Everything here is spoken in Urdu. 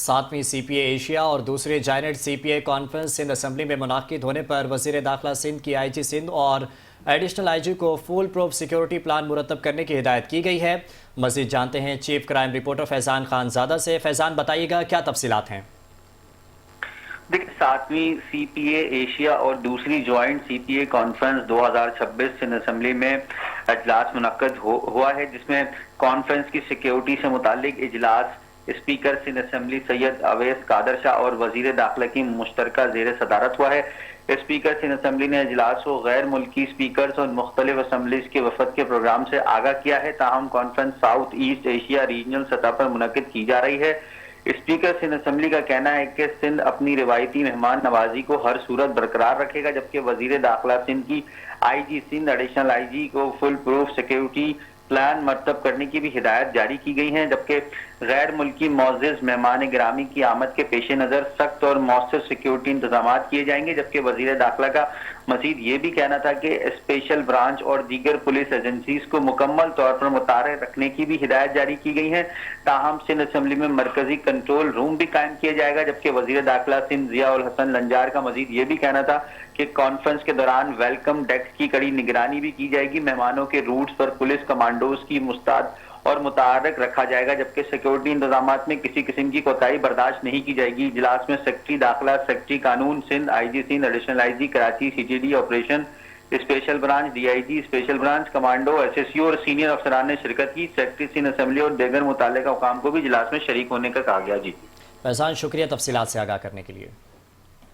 7ویں سی پی اے ایشیا اور دوسری جائنٹ سی پی اے کانفرنس سندھ اسمبلی میں منعقد ہونے پر وزیر داخلہ سندھ کی آئی جی سندھ اور ایڈیشنل آئی جی کو فول پروف سیکیورٹی پلان مرتب کرنے کی ہدایت کی گئی ہے۔ مزید جانتے ہیں چیف کرائم رپورٹر فیضان خان زادہ سے۔ فیضان، بتائیے گا کیا تفصیلات ہیں؟ دیکھیں، 7ویں سی پی اے ایشیا اور دوسری جوائنٹ سی پی اے کانفرنس 2026 سندھ اسمبلی میں اجلاس منعقد ہوا ہے، جس میں کانفرنس کی سیکیورٹی سے متعلق اجلاس اسپیکر سندھ اسمبلی سید اویس قادر شاہ اور وزیر داخلہ کی مشترکہ زیر صدارت ہوا ہے۔ اسپیکر سندھ اسمبلی نے اجلاس کو غیر ملکی اسپیکرز اور مختلف اسمبلیز کے وفد کے پروگرام سے آگاہ کیا ہے، تاہم conference south east Asia regional سطح پر منعقد کی جا رہی ہے۔ اسپیکر سندھ اسمبلی کا کہنا ہے کہ سندھ اپنی روایتی مہمان نوازی کو ہر صورت برقرار رکھے گا، جبکہ وزیر داخلہ سندھ کی آئی جی سندھ ایڈیشنل آئی جی کو فل پروف سیکیورٹی پلان مرتب کرنے کی بھی ہدایت جاری کی گئی ہیں، جبکہ غیر ملکی معزز مہمان گرامی کی آمد کے پیش نظر سخت اور مؤثر سیکیورٹی انتظامات کیے جائیں گے، جبکہ وزیر داخلہ کا مزید یہ بھی کہنا تھا کہ اسپیشل برانچ اور دیگر پولیس ایجنسیز کو مکمل طور پر متحرک رکھنے کی بھی ہدایت جاری کی گئی ہیں۔ تاہم سندھ اسمبلی میں مرکزی کنٹرول روم بھی قائم کیا جائے گا، جبکہ وزیر داخلہ سندھ ضیاء الحسن لنجار کا مزید یہ بھی کہنا تھا کہ کانفرنس کے دوران ویلکم ڈیک کی کڑی نگرانی بھی کی جائے گی، مہمانوں کے روٹس پر پولیس کمانڈوز کی مستعد اور متحرک رکھا جائے گا، جبکہ سیکیورٹی انتظامات میں کسی قسم کی کوتاہی برداشت نہیں کی جائے گی۔ اجلاس میں سیکرٹری داخلہ، سیکرٹری قانون Sindh, I G Sindh, additional I G Karachi, C T D operation, special branch D I G, special branch commando, S S U اور سینئر افسران نے شرکت کی۔ سیکرٹری سندھ اسمبلی اور دیگر متعلقہ حکام کو بھی اجلاس میں شریک ہونے کا کہا گیا۔ جی فیضان، شکریہ تفصیلات سے آگاہ کرنے کے لیے۔